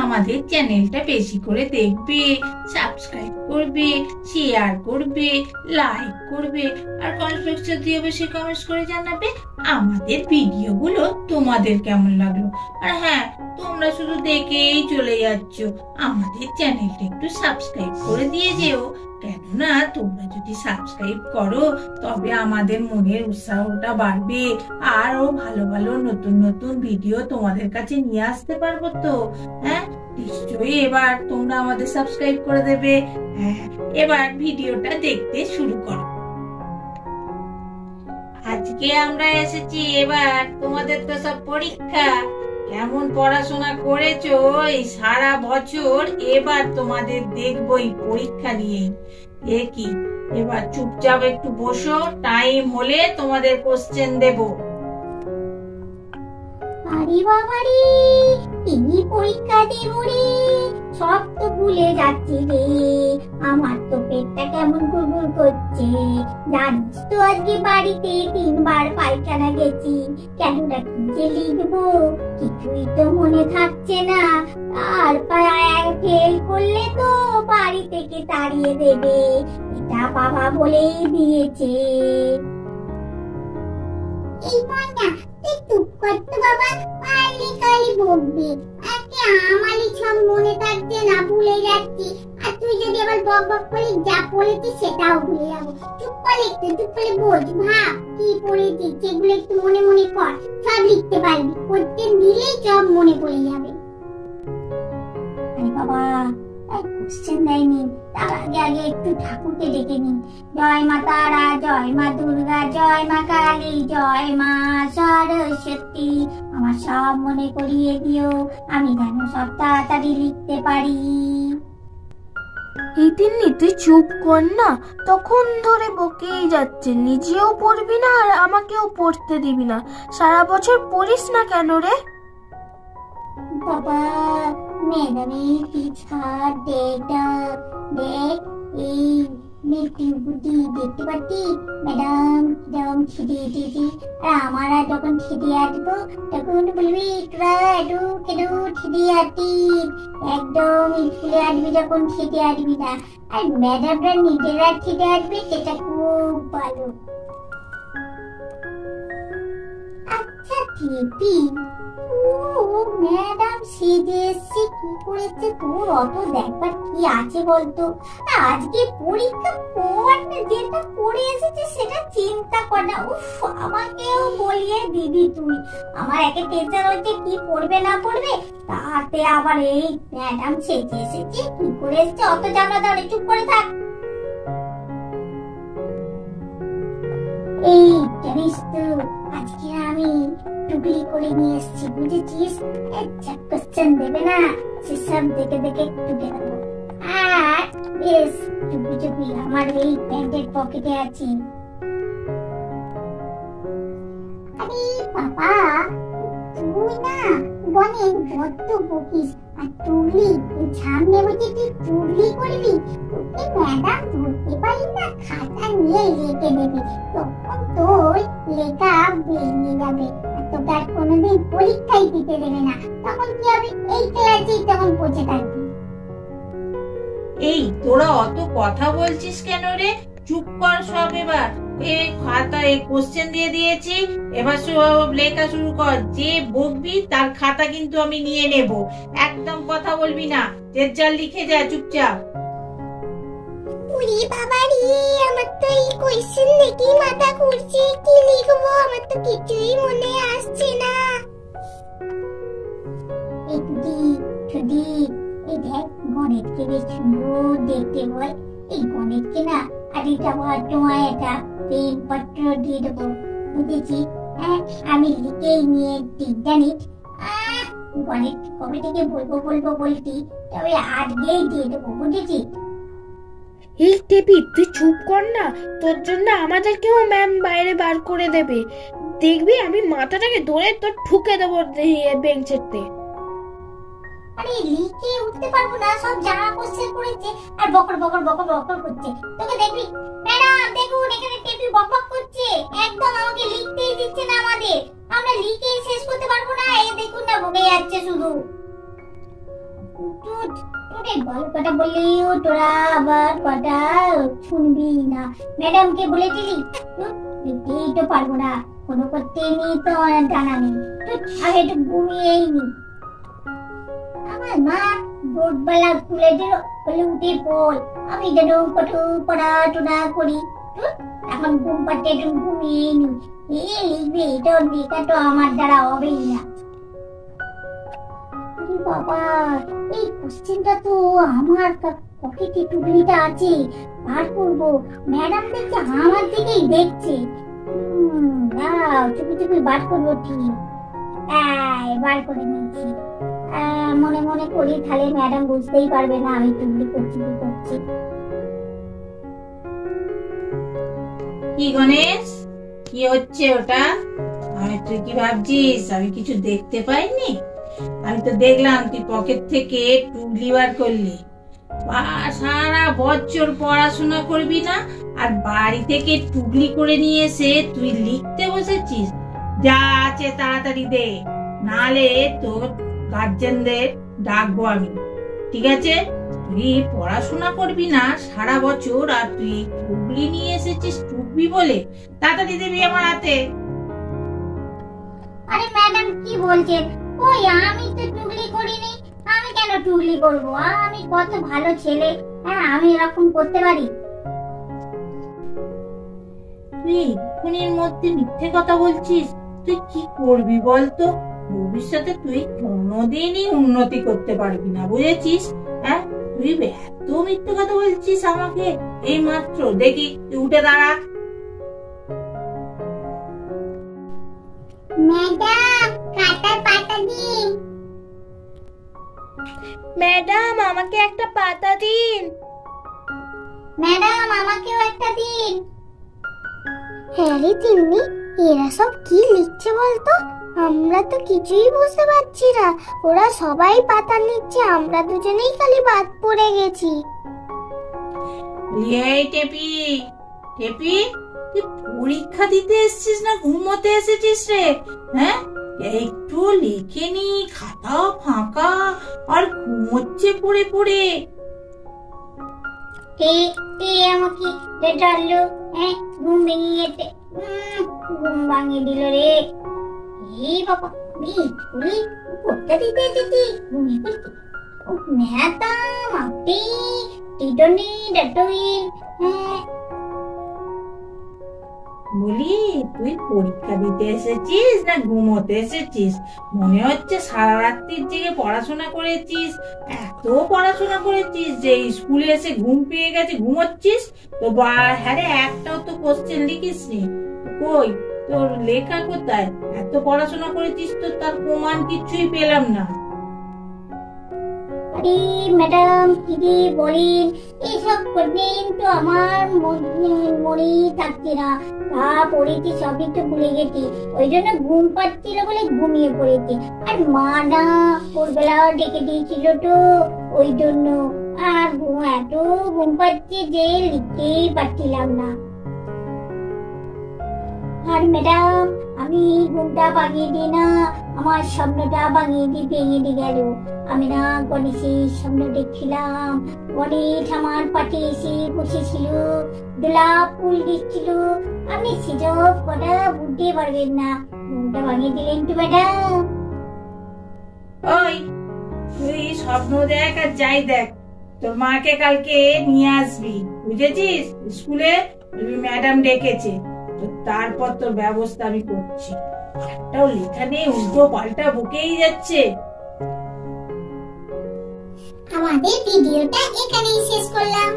আমাদের চ্যানেলটা বেশি করে দেখবে, সাবস্ক্রাইব করবে, শেয়ার করবে, লাইক করবে আর কমেন্ট বক্সে দিয়ে বেশি কমেন্টস করে জানাবে আমাদের ভিডিওগুলো তোমাদের কেমন লাগলো। আর হ্যাঁ, তোমরা শুধু দেখেই চলে যাচ্ছ, আমাদের চ্যানেলটা একটু সাবস্ক্রাইব করে দিয়ে যেও, কেননা তোমরা যদি সাবস্ক্রাইব করো তবে আমাদের মনের উৎসাহটা বাড়বে, আরো ভালো ভালো নতুন নতুন ভিডিও তোমাদের কাছে নিয়ে আসতে পারবো। তো হ্যাঁ, নিশ্চয়ই এবার তোমরা আমাদের সাবস্ক্রাইব করে দেবে। হ্যাঁ, এবার ভিডিওটা দেখতে শুরু করো। আজকে আমরা এসেছি, এবার তোমাদের তো সব পরীক্ষা, কেমন পড়াশোনা করেছো এই সারা বছর, এবার তোমাদের দেখবই পরীক্ষা নিয়ে। কি এবার চুপচাপ একটু বসো, টাইম হলে তোমাদের কোশ্চেন দেব। আরে বাবারে, এই পরীক্ষা দেব রে, সব তো ভুলে যাচ্ছি রে। আমার তো পেটটা কেমন গুড়গুড় করছে। জানিস তো আজকে বাড়িতে 3বার পায়খানা গেছি। কেননা কি যে লিখবো কিছুই তো মনে থাকছে না। আর ফেল করলে তো বাড়ি থেকে তাড়িয়ে দেবে, এটা বাবা বলেই দিয়েছে। এই ময়না, তুই চুপ কর তো বাবা, পারলি খালি বকবি। আজকে আমারই সব মনে থাকছে না, ভুলে যাচ্ছি। আর তুই যদি আবার বক বক করে যা পড়েছিস সেটাও ভুলে যাবো। চুপ করে একটু, চুপ করে বোঝ, ভাব কি পড়েছিস সেগুলো একটু মনে মনে কর, সব লিখতে পারবি। কোশ্চেন দিলেই সব মনে পড়ে যাবে। আরে বাবা, কোশ্চেন দেয়নি, তার আগে আগে একটু ঠাকুরকে ডেকে নিন। জয় মা তারা, জয় মা দুর্গা, জয় মা কালী, জয় মা সরস্বতী। আমার সব মনে করিয়ে দিও, আমি যেন সব তাড়াতাড়ি লিখতে পারি। এই তিন্নি, তুই চুপ কর না, তখন ধরে বকেই যাচ্ছে, নিজেও পড়বি না আর আমাকেও পড়তে দিবি না। সারা বছর পড়িস না কেন রে? বাবা, ম্যাডামের টিচার দেখ এই মিষ্টি বুদ্ধি দেখতে পাচ্ছি। ম্যাডাম কিরম খিদে দিদি, আর আমার যখন খিদে আসবো তখন বলবি তোরা কেন খিদে আসিস। একদম স্কুলে আসবি যখন খিদে আসবি না, আর ম্যাডামরা নিজেরা খিদে আসবে, সেটা খুব ভালো। আচ্ছা ঠিকই, ম্যাডাম সেজে এসছে, কি করেছে তোর অত দেখবার কি আছে বলতো? আজকে পরীক্ষা পড়তে যেটা পড়ে এসেছে সেটা চিন্তা কর না। উফ, আমাকেও বলিয়ে দিবি তুই। আমার একে টেনশন হচ্ছে কি পড়বে না পড়বে, তাতে আবার এই ম্যাডাম সেজে এসেছে, কি করে এসেছে অত জানা দাঁড়ে, চুপ করে থাক। এই জানিস তো আজকে আমি টুকলি করে নিয়ে এসেছি, বুঝেছিস? একটা কোশ্চেন দেবে না, সেসব দেখে দেখে টুকে দেবো। আর বেশ চুপি চুপি আমার এই প্যান্টের পকেটে আছে। আরে বাবা, তুই না অনেক বড্ড বকিস। আর টুকলি সামনে বসে তুই টুকলি করবি, তোকে ম্যাডাম ধরতে পারি না, খাতা নিয়ে লিখে দেবে, তখন তোর লেখা বেরিয়ে যাবে, তোকে আর কোনোদিন পরীক্ষায় দিতে দেবে না। তখন কি হবে, এই ক্লাসেই তখন পৌঁছে থাকবি। এই তোরা অত কথা বলছিস কেন রে? চুপ কর সব। এবার এই খাতা এই কোশ্চেন দিয়ে দিয়েছি, এবার সব লেখা শুরু কর। যে বকবি তার খাতা কিন্তু আমি নিয়ে নেব, একদম কথা বলবি না, যে যা লিখে যা চুপচাপ। ওরে বাবা রে, আমার তো এই কোশ্চেন দেখেই মাথা ঘুরছে, কি লিখবো আমার তো কিছুই মনে আসছে না। এই টুডি, এই দেখ গণিতকে বেশ সুন্দর দেখতে বল। এই গণিতকে না আর এটা তোমায় একটা পেন পত্র দিয়ে দেবো, বুঝেছি? হ্যাঁ, আমি লিখেই নিয়ে জানিস। গণিত কবে থেকে বলবো বলতি, তবে আজকেই দিয়ে দেবো, বুঝেছি? এই টেপি, তুই চুপ কর না, তোর জন্য আমাদেরকেও ম্যাম বাইরে বার করে দেবে। দেখবি আমি মাথাটাকে ধরে তোর ঠুকে দেবো বেঞ্চেতে। আরে লিখে উঠতে পারবো না, সব জানা কোশ্চেন করেছে আর বকর বকর বকর বকর করছে। তোকে দেখবি ম্যাডাম, দেখুন এখানে টেপি বকবক করছে, একদম আমাকে লিখতেই দিচ্ছে না। আমরা লিখে শেষ করতে পারবো না, এই দেখুন না বকে যাচ্ছে শুধু। টুট টুটে ভালো কথা বললেও তোরা আবার কথা শুনবি না। ম্যাডামকে বলেছিলি লিখতেই তো পারবো না, কোনো করতে নি তো জানা নেই। আগে একটু ঘুমিয়েই নি। আমার মা ভোরবেলা তুলে দিল, বলে উঠে পড়, আমি যেন কত পড়াশোনা করি। এখন ঘুম পাচ্ছে, একটু ঘুমিয়েই নি। লিখবে এটা লেখা তো আমার দ্বারা হবেই না। বাবা, এই কোশ্চেনটা তো আমার পকেটে টুকলিটা আছে, বার করবো। ম্যাডাম দেখছে আমার দিকেই দেখছে। চুপি চুপি বার করবো ঠিক। বার করে নিয়েছি। মনে মনে করি, তাহলে ম্যাডাম বুঝতেই পারবে না আমি টুকলি করছি কি করছি। কি গণেশ, কি হচ্ছে ওটা? তুই কি ভাবছিস আমি কিছু দেখতে পাইনি? আমি তো দেখলাম তুই পকেট থেকে টুকলি বার করলি। সারা বছর পড়াশোনা করবি না, আর বাড়ি থেকে টুকলি করে নিয়ে এসে তুই লিখতে বসেছিস। যা আছে তাড়াতাড়ি দে, নালে তোর গার্জেনদের ডাকবো আমি। ঠিক আছে? তুই পড়াশোনা করবি না সারা বছর, আর তুই টুকলি নিয়ে এসেছিস টুকবি বলে। তাড়াতাড়ি দেবি আমার হাতে। আরে ম্যাডাম কি বলছেন? ওই আমি তো টুকলি করিনি। আমি কেন টুকলি করবো? আমি কত ভালো ছেলে, হ্যাঁ আমি এরকম করতে পারি। তুই এক্ষুনির মধ্যে মিথ্যে কথা বলছিস। তুই কি করবি বলতো? ভবিষ্যতে তুই কোনোদিনই উন্নতি করতে পারবি না, বুঝেছিস? হ্যাঁ, তুই এত মিথ্যে কথা বলছিস আমাকে। এই মাত্র দেখি তুই উঠে দাঁড়া। ম্যাডাম, খাতার পাতা দিন। ম্যাডাম, আমাকে একটা পাতা দিন। ম্যাডাম, আমাকেও একটা দিন। হ্যাঁ রে তিন্নি, এরা সব কি লিখছে বলতো? আমরা তো কিছুই বুঝতে পারছি না। ওরা সবাই পাতা লিখছে, আমরা দুজনেই খালি বাদ পড়ে গেছি। এই টেপি, টেপি, তুই পরীক্ষা দিতে এসেছিস না ঘুমোতে এসেছিস রে? হ্যাঁ, একটু লিখে নি, খাতা ফাঁকা, আর ঘুমোচ্ছে পড়ে পড়ে। আমাকে ডাললো, হ্যাঁ ঘুম ভেঙে গেছে। ঘুম ভাঙিয়ে দিল রে। এই বাবা, পরীক্ষা দিতে এসেছি, ঘুমিয়ে পড়ছি। ম্যাডাম আপনি টিটনি ডাটুইন। বলি, তুই পরীক্ষা দিতে এসেছিস না ঘুমোতে এসেছিস? মনে হচ্ছে সারা রাত্রির জেগে পড়াশোনা করেছিস, এত পড়াশোনা করেছিস যে স্কুলে এসে ঘুম পেয়ে গেছে, ঘুমোচ্ছিস। তো হ্যাঁ রে, একটাও তো কোশ্চেন লিখিস নি। কই তোর লেখা কোথায়? এত পড়াশোনা করেছিস তো তার প্রমাণ কিছুই পেলাম না। আরে ম্যাডাম কি বলেন, এইসব করবেন তো আমার মনেই থাকছে না। যা পড়েছি সবই তো ভুলে গেছি, ওই জন্য ঘুম পাচ্ছিল বলে ঘুমিয়ে পড়েছি। আর মা না ভোরবেলা ডেকে দিয়েছিল তো, ওই জন্য। আর এত ঘুম পাচ্ছে যে লিখতেই পারছিলাম না। আর ম্যাডাম, আমি ঘুমটা ভাঙিয়ে দিই না, আমার স্বপ্নটা ভেঙে দিয়ে গেল। আমি না গণেশের স্বপ্ন দেখছিলাম। গণেশ আমার পাশে এসে বসেছিল, গোলাপ ফুল দিচ্ছিল। আপনি সেসব কথা বুঝতে পারবেন না। ঘুমটা ভাঙিয়ে দিলেন তো ম্যাডাম। ওই, তুই স্বপ্ন দেখ আর যাই দেখ, তোর মাকে কালকে নিয়ে আসবি, বুঝেছিস? স্কুলে ম্যাডাম ডেকেছে, তারপর তোর ব্যবস্থা আমি করছি। একটাও লেখা নেই, উল্টো পাল্টা বকেই যাচ্ছে। আমাদের ভিডিওটা এখানেই শেষ করলাম।